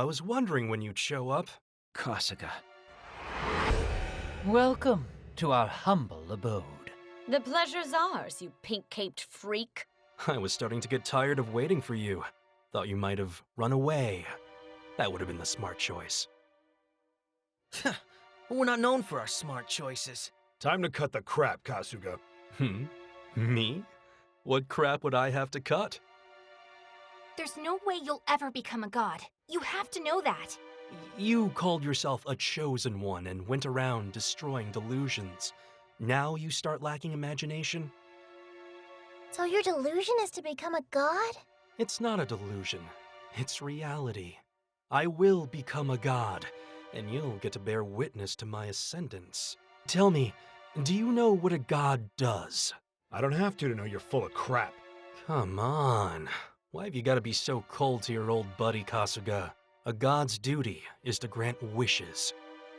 I was wondering when you'd show up. Kasuga. Welcome to our humble abode. The pleasure's ours, you pink-caped freak. I was starting to get tired of waiting for you. Thought you might have run away. That would have been the smart choice. We're not known for our smart choices. Time to cut the crap, Kasuga. Me? What crap would I have to cut? There's no way you'll ever become a god. You have to know that. You called yourself a chosen one and went around destroying delusions. Now you start lacking imagination? So your delusion is to become a god? It's not a delusion. It's reality. I will become a god, and you'll get to bear witness to my ascendance. Tell me, do you know what a god does? I don't have to know you're full of crap. Come on. Why have you got to be so cold to your old buddy, Kasuga? A god's duty is to grant wishes.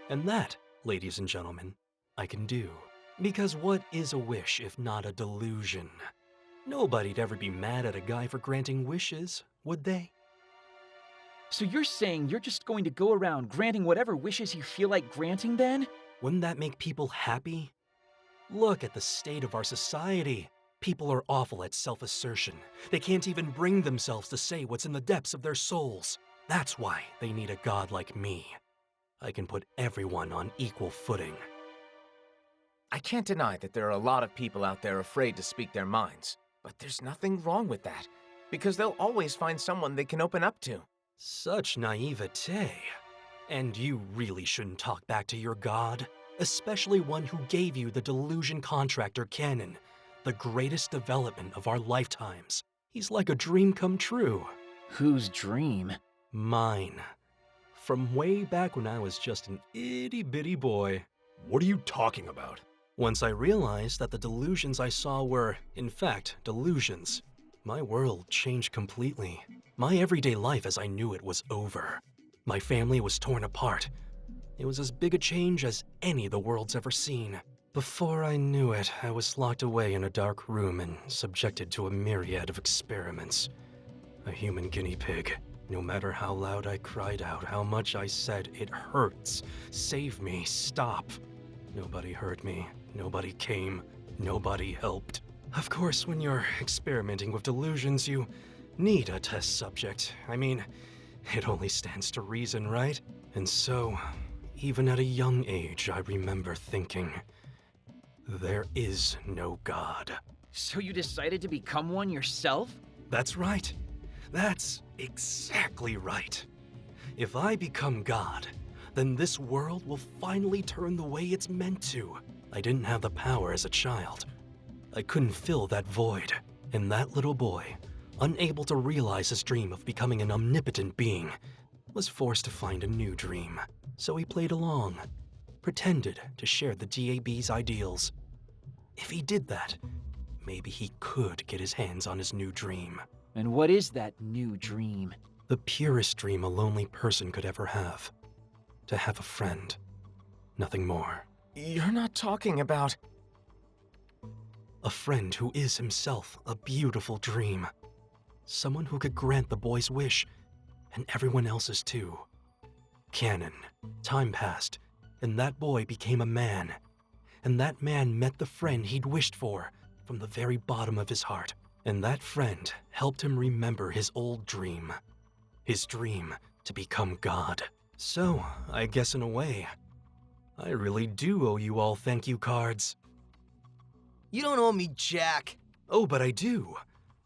And that, ladies and gentlemen, I can do. Because what is a wish if not a delusion? Nobody'd ever be mad at a guy for granting wishes, would they? So you're saying you're just going to go around granting whatever wishes you feel like granting then? Wouldn't that make people happy? Look at the state of our society. People are awful at self-assertion. They can't even bring themselves to say what's in the depths of their souls. That's why they need a god like me. I can put everyone on equal footing. I can't deny that there are a lot of people out there afraid to speak their minds. But there's nothing wrong with that, because they'll always find someone they can open up to. Such naivete. And you really shouldn't talk back to your god, especially one who gave you the delusion contractor Kanon, the greatest development of our lifetimes. He's like a dream come true. Whose dream? Mine. From way back when I was just an itty-bitty boy. What are you talking about? Once I realized that the delusions I saw were, in fact, delusions, my world changed completely. My everyday life as I knew it was over. My family was torn apart. It was as big a change as any the world's ever seen. Before I knew it, I was locked away in a dark room and subjected to a myriad of experiments. A human guinea pig. No matter how loud I cried out, how much I said, "It hurts. Save me. Stop." Nobody heard me. Nobody came. Nobody helped. Of course, when you're experimenting with delusions, you need a test subject. I mean, it only stands to reason, right? And so, even at a young age, I remember thinking, there is no God. So you decided to become one yourself? That's right. That's exactly right. If I become God, then this world will finally turn the way it's meant to. I didn't have the power as a child. I couldn't fill that void, and that little boy, unable to realize his dream of becoming an omnipotent being, was forced to find a new dream. So he played along, pretended to share the GAB's ideals. If he did that, maybe he could get his hands on his new dream. And what is that new dream? The purest dream a lonely person could ever have. To have a friend. Nothing more. You're not talking about... A friend who is himself a beautiful dream. Someone who could grant the boy's wish, and everyone else's too. Kanon. Time passed, and that boy became a man. And that man met the friend he'd wished for from the very bottom of his heart. And that friend helped him remember his old dream. His dream to become God. So, I guess in a way, I really do owe you all thank you cards. You don't owe me jack. Oh, but I do.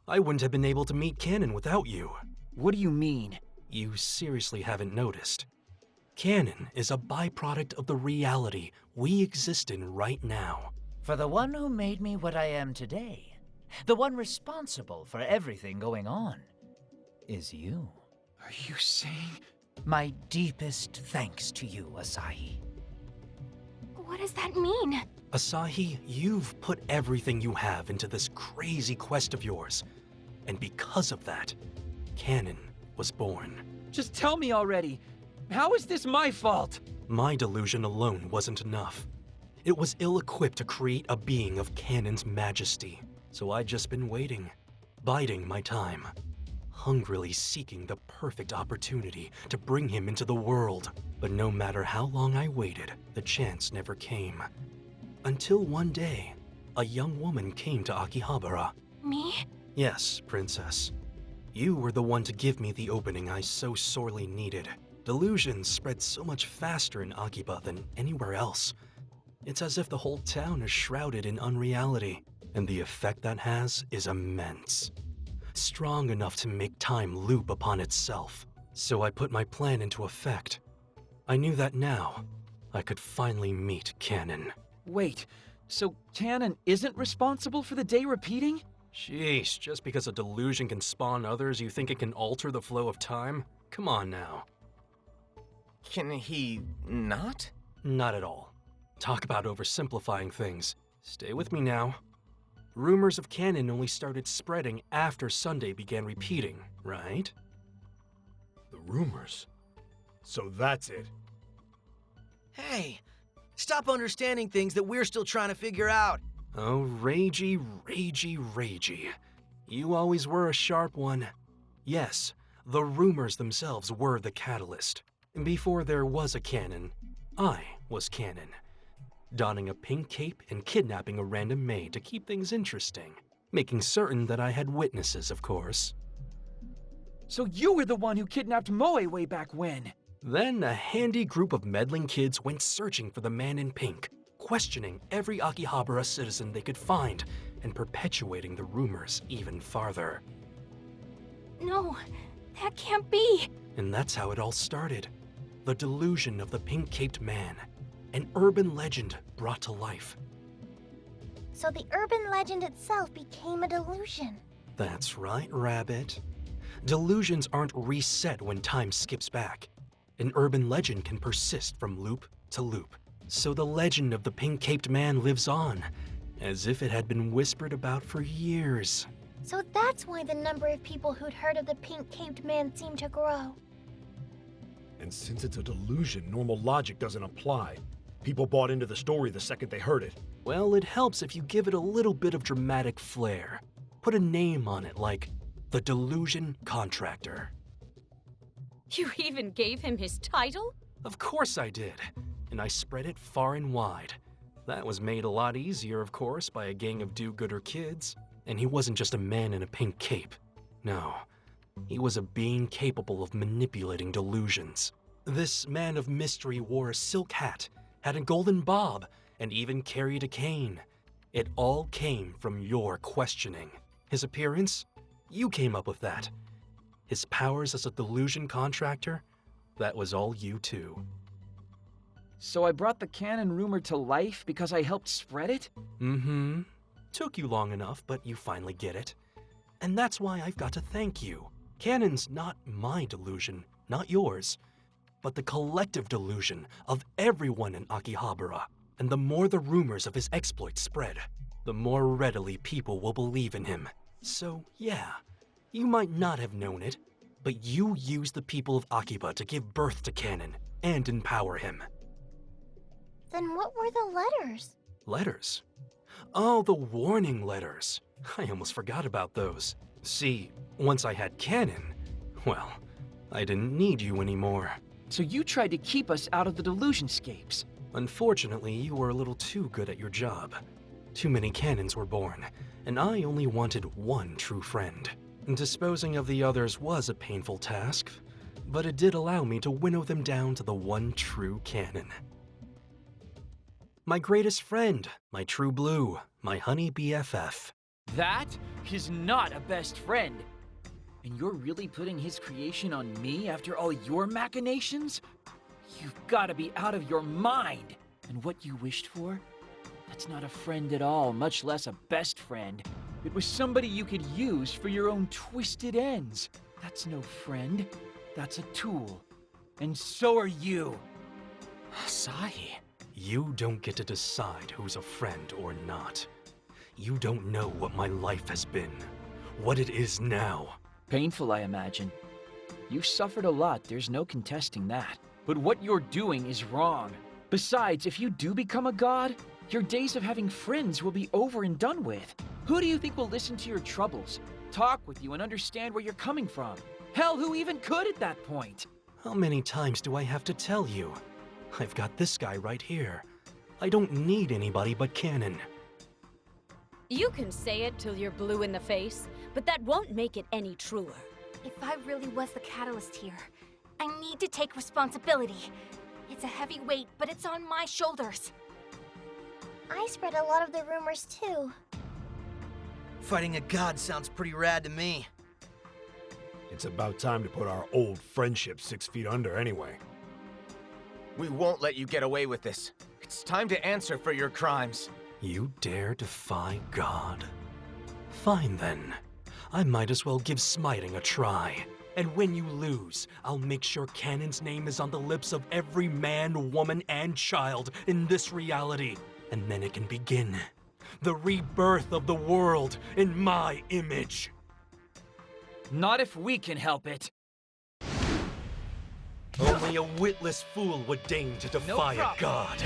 I wouldn't have been able to meet Kanon without you. What do you mean? You seriously haven't noticed. Kanon is a byproduct of the reality we exist in right now. For the one who made me what I am today, the one responsible for everything going on, is you. Are you saying... My deepest thanks to you, Asahi. What does that mean? Asahi, you've put everything you have into this crazy quest of yours. And because of that, Kanon was born. Just tell me already. How is this my fault? My delusion alone wasn't enough. It was ill-equipped to create a being of Kanon's majesty. So I'd just been waiting, biding my time. hungrily seeking the perfect opportunity to bring him into the world. But no matter how long I waited, the chance never came. Until one day, a young woman came to Akihabara. Me? Yes, Princess. You were the one to give me the opening I so sorely needed. Delusions spread so much faster in Akiba than anywhere else. It's as if the whole town is shrouded in unreality, and the effect that has is immense. Strong enough to make time loop upon itself. So I put my plan into effect. I knew that now, I could finally meet Kanon. Wait, so Kanon isn't responsible for the day repeating? Sheesh, just because a delusion can spawn others, you think it can alter the flow of time? Come on now. Can he not? Not at all. Talk about oversimplifying things. Stay with me now. Rumors of Kanon only started spreading after Sunday began repeating, right? The rumors. So that's it. Hey, stop understanding things that we're still trying to figure out. Oh, ragey, ragey, ragey. You always were a sharp one. Yes, the rumors themselves were the catalyst. Before there was a Kanon, I was Kanon. Donning a pink cape and kidnapping a random maid to keep things interesting. Making certain that I had witnesses, of course. So you were the one who kidnapped Moe way back when? Then a handy group of meddling kids went searching for the man in pink, questioning every Akihabara citizen they could find, and perpetuating the rumors even farther. No, that can't be. And that's how it all started. The delusion of the pink-caped man. An urban legend brought to life. So the urban legend itself became a delusion. That's right, Rabbit. Delusions aren't reset when time skips back. An urban legend can persist from loop to loop. So the legend of the pink-caped man lives on, as if it had been whispered about for years. So that's why the number of people who'd heard of the pink-caped man seemed to grow. And since it's a delusion, normal logic doesn't apply. People bought into the story the second they heard it. Well, it helps if you give it a little bit of dramatic flair. Put a name on it like the Delusion Contractor. You even gave him his title? Of course I did, and I spread it far and wide. That was made a lot easier, of course, by a gang of do-gooder kids. And he wasn't just a man in a pink cape. No, he was a being capable of manipulating delusions. This man of mystery wore a silk hat, had a golden bob, and even carried a cane. It all came from your questioning. His appearance? You came up with that. His powers as a delusion contractor? That was all you too. So I brought the Kanon rumor to life because I helped spread it? Mm-hmm. Took you long enough, but you finally get it. And that's why I've got to thank you. Kanon's not my delusion, not yours, but the collective delusion of everyone in Akihabara. And the more the rumors of his exploits spread, the more readily people will believe in him. So, yeah, you might not have known it, but you used the people of Akiba to give birth to Kanon and empower him. Then what were the letters? Letters? Oh, the warning letters. I almost forgot about those. See, once I had Kanon, well, I didn't need you anymore. So you tried to keep us out of the delusionscapes. Unfortunately, you were a little too good at your job. Too many Kanons were born, and I only wanted one true friend. Disposing of the others was a painful task, but it did allow me to winnow them down to the one true Kanon. My greatest friend, my true blue, my honey BFF. That is not a best friend. And you're really putting his creation on me after all your machinations? You've got to be out of your mind. And what you wished for? That's not a friend at all, much less a best friend. It was somebody you could use for your own twisted ends. That's no friend. That's a tool. And so are you. Asahi. You don't get to decide who's a friend or not. You don't know what my life has been, what it is now. Painful, I imagine. You've suffered a lot, there's no contesting that. But what you're doing is wrong. Besides, if you do become a god, your days of having friends will be over and done with. Who do you think will listen to your troubles? talk with you and understand where you're coming from. Hell, who even could at that point? How many times do I have to tell you? I've got this guy right here. I don't need anybody but Kanon. You can say it till you're blue in the face, but that won't make it any truer. If I really was the catalyst here, I need to take responsibility. It's a heavy weight, but it's on my shoulders. I spread a lot of the rumors too. Fighting a god sounds pretty rad to me. It's about time to put our old friendship 6 feet under anyway. We won't let you get away with this. It's time to answer for your crimes. You dare defy God? Fine then. I might as well give smiting a try. And when you lose, I'll make sure Kanon's name is on the lips of every man, woman, and child in this reality. And then it can begin. The rebirth of the world in my image. Not if we can help it. Only a witless fool would deign to defy a god.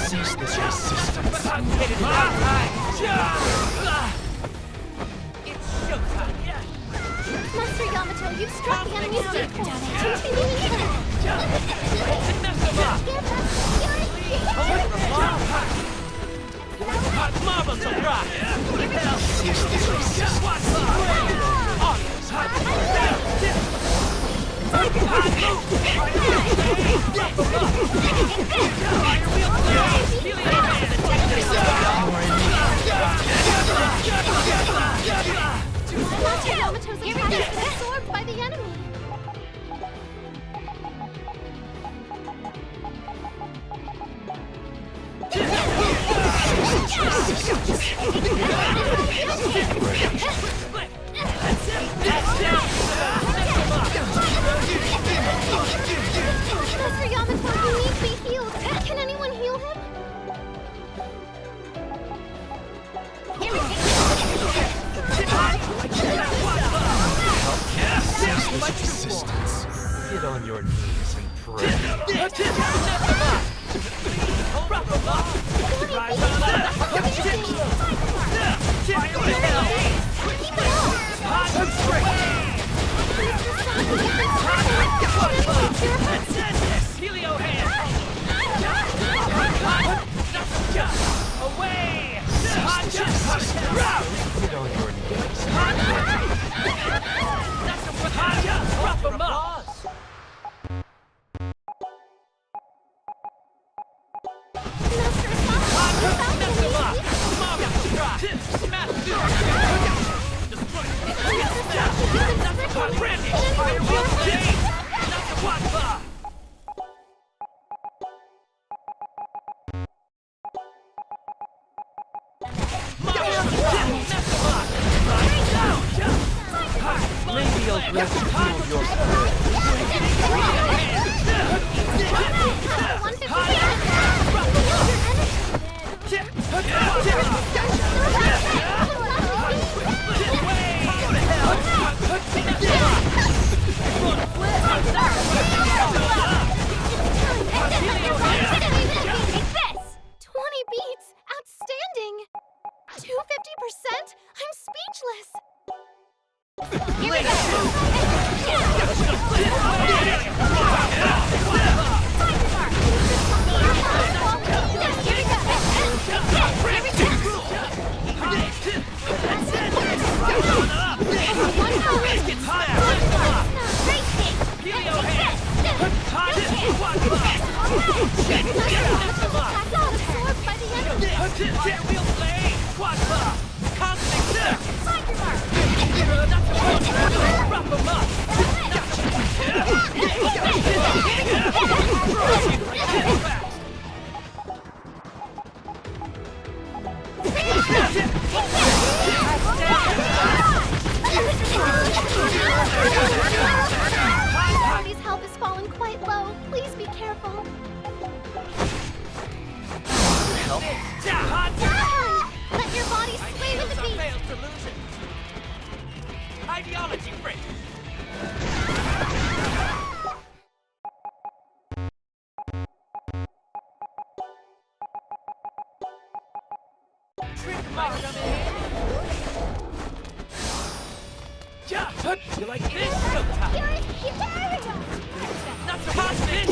Cease this resistance. Master Yamato, you've struck the enemy's weak point. Seems to be leaning in. Cease this Master Yamato's attack has been absorbed by the enemy. Master Yamato, he needs to be healed. Can anyone heal him? resistance. Get on your knees and pray. Away! Get on your knees. Rough him up! Maybe I'll grab some of your Party's health has fallen quite low. Please be careful. help. Ah! Ideology break! Trick Master! Yeah! You like this? Not so much this!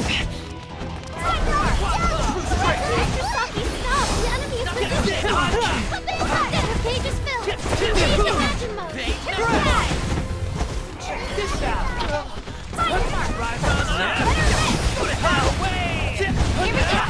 Mr. Saki, stop! The enemy is resisting! Come back! The page is filled! Engage imagine mode! Check this out! Rise on up! Go to hell! Away! Here we go!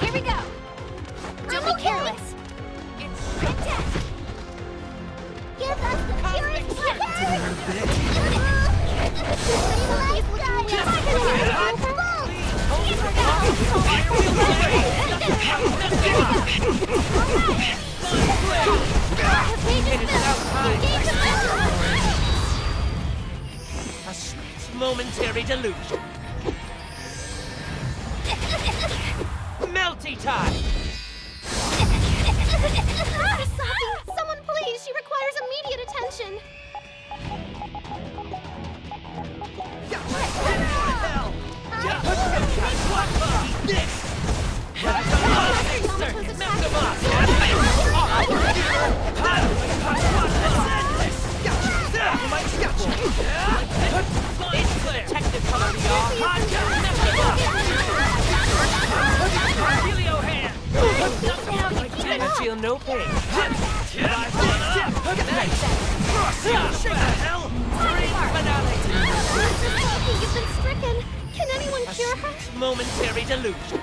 Here we go! Don't be careless! It's fantastic! Give us the purest A sweet momentary delusion. Melty time! Saki, someone please! She requires immediate attention! Feel no pain. Saki, you've been stricken! Can anyone cure her? Momentary delusion.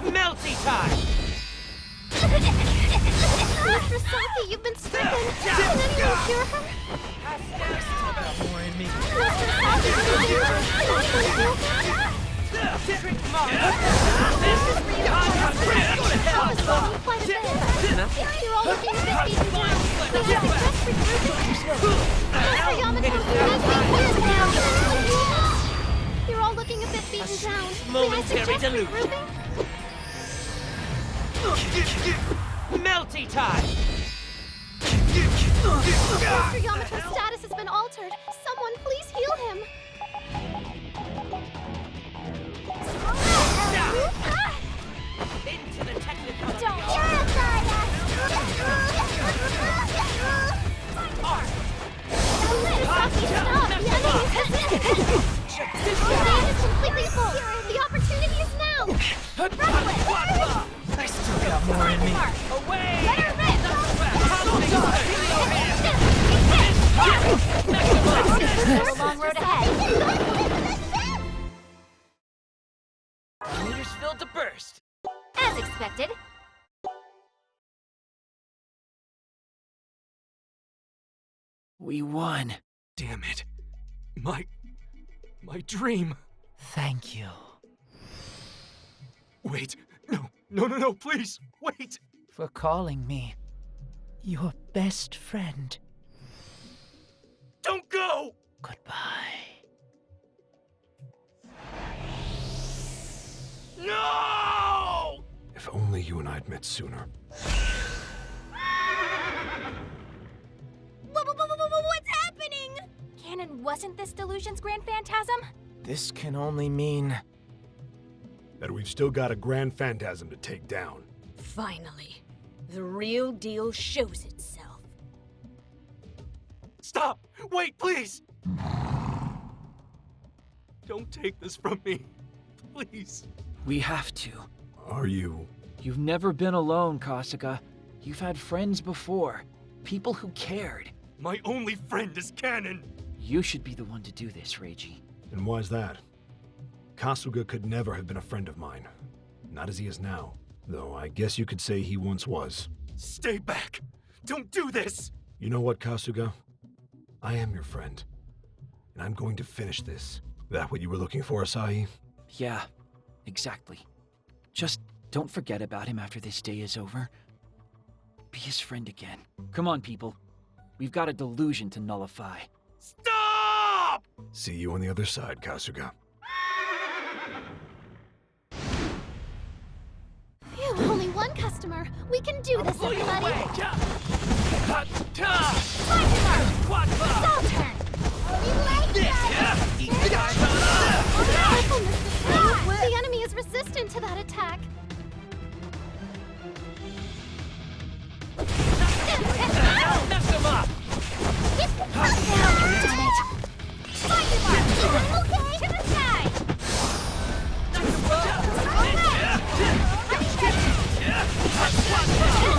Melty time! Mr. Saki, you've been stricken! Can anyone cure her? More in me. Mr. Saki, can anyone cure her? Trick Mario! Quite a bit. You're all looking a bit beaten down. We have suggest regrouping. Mr. Yamato, you're all looking a bit beaten down. Momentary May I suggest delusion. regrouping? Melty time! Mr. Yamato's status has been altered. Someone please heal him. Into the technical. Don't terrify us! Saki, stop! The enemy is The stage is completely full. The opportunity is now. Run with I still got more in me. Away! Let her rip! There's a long road ahead. Meters filled to burst. As expected. We won. Damn it. My My dream. Thank you Wait. No, please. Wait. for calling me your best friend. Don't go! Goodbye. No! If only you and I'd met sooner. What's happening? Kanon, wasn't this Delusion's Grand Phantasm? This can only mean... That we've still got a grand phantasm to take down. Finally, the real deal shows itself. Stop! Wait, please! Don't take this from me. Please. We have to. Are you? You've never been alone, Kasuga. You've had friends before. People who cared. My only friend is Kanon. You should be the one to do this, Reiji. And why's that? Kasuga could never have been a friend of mine. Not as he is now. Though I guess you could say he once was. Stay back. Don't do this. You know what, Kasuga? I am your friend. And I'm going to finish this. That what you were looking for, Asahi? Yeah, exactly. Just don't forget about him after this day is over. Be his friend again. Come on, people. We've got a delusion to nullify. Stop! See you on the other side, Kasuga. Phew, only one customer. We can do this, everybody. Stall turn. We like that. Careful, Mr. Smith. The enemy is resistant to that attack. Mess him up! Okay, to the side.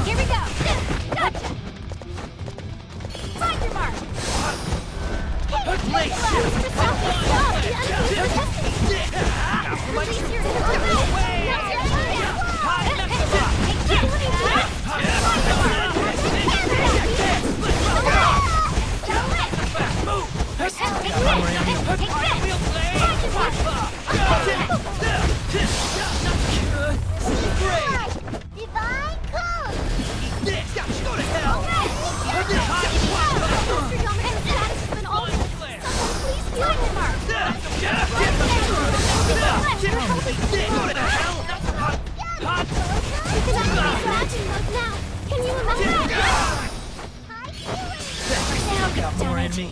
Here we go. Gotcha. Find your mark. Hey, to stop the enemy is resistant. Release your inhibitor. Now's your time. Divine code! Go to hell! Mr. Dominant's status has been altered. Someone please find the mark. Go to hell! You can activate imagine mode now. Can you imagine? Got more in me.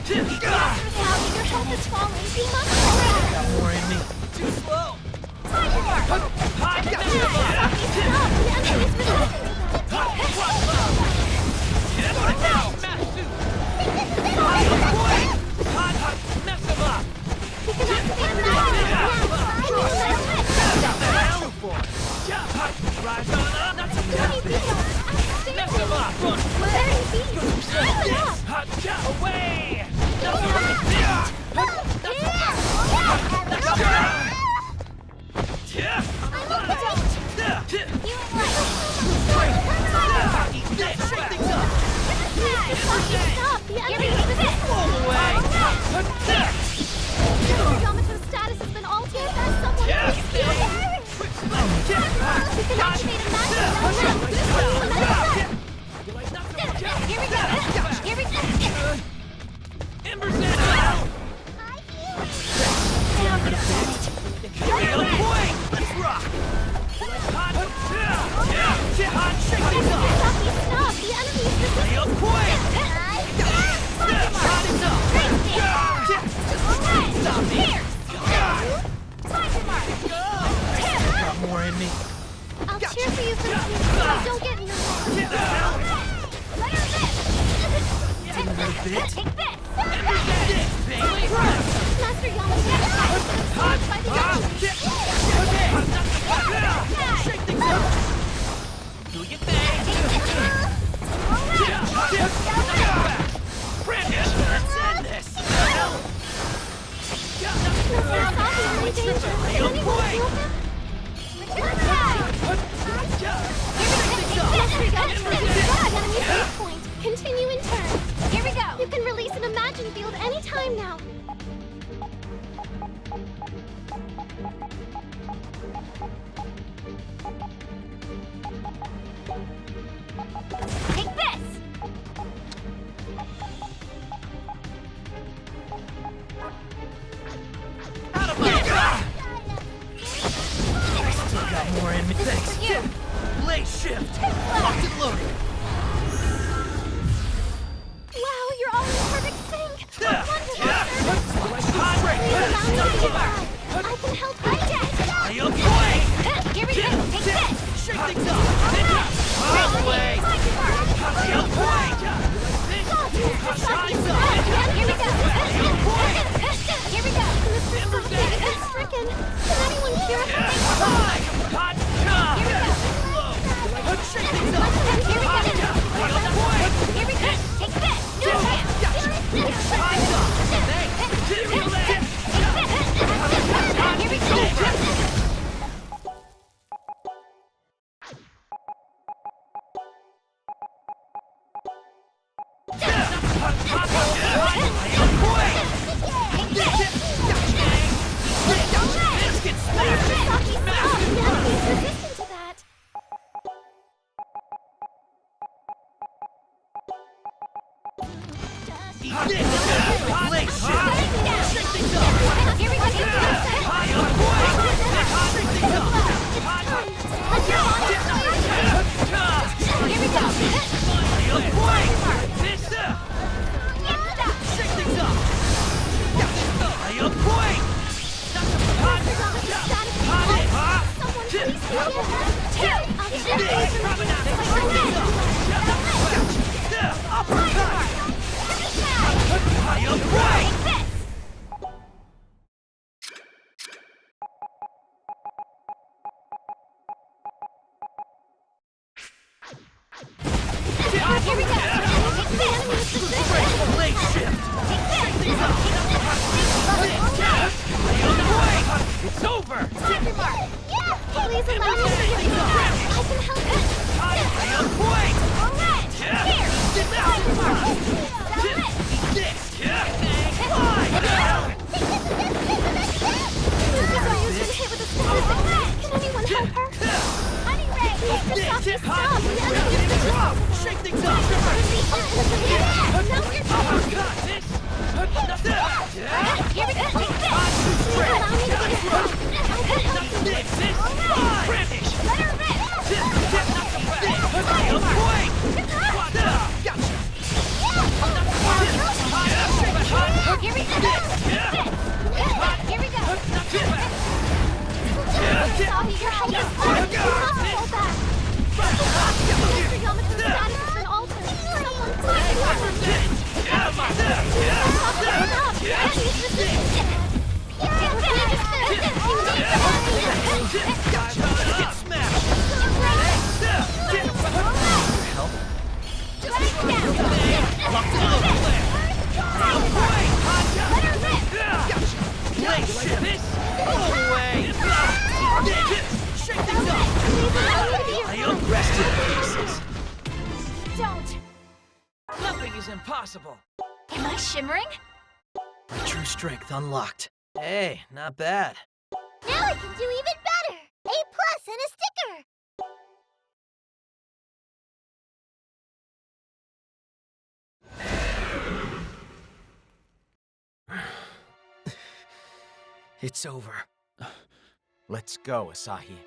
Keep it up. Your health is falling. You must hurry. Got more in me. Too slow! Find your mark. Stop. The enemy is resistant. We can activate Yamato's status has been altered as someone We can activate a magic Here we go! Here we go! Let's rock! Stop! The enemy is resistant! Got more in me. I'll cheer for you for the bit. Take this! Master Yama's by the Shake things up! Do your thing! Brandish! Let's end this! Continue in turn. Here we go. You can release an Imagine field anytime now. Take this! Out of my Still got more in me. Thanks. You! Late shift. Locked and loaded. Wow, you're all in perfect sync. Wonderful, sir. I can help you. Here we go! Take this! Shake things up! Away! Here we go! Here we go! It's stricken. Can anyone hear it? Hot job! Here we go! Shake things up! Here we go! Here we go! Take this! New chance! Here we go! Resistant to that. Late shift. Shake things up! Here we go! Shake things up! Here we go! Shake things up! Someone please Here we go! Late shift. It's over! Take your mark! Please allow me to get you back. I can help you. Alright! Here! Take your mark! Ryu's been hit with a status. Can anyone help her? Honey Ray! Mr. Saki, stop! The enemy is Shake things up! Now's your turn. Here we go! Take this! Allow me to get you back. I can help you. Brandish! Let her rip! Here we go! Here we go! Asahi, your head is flat. You must pull back. Mr. Yamato's status has been altered. Someone please help him. Stop! He's resistant. Get smashed. Locked and loaded. Late shift. Away. Shake things up. I rest in pieces. Don't! Nothing is impossible! Am I shimmering? True strength unlocked. Hey, not bad. Now I can do even better. A+ and a sticker. It's over. Let's go, Asahi.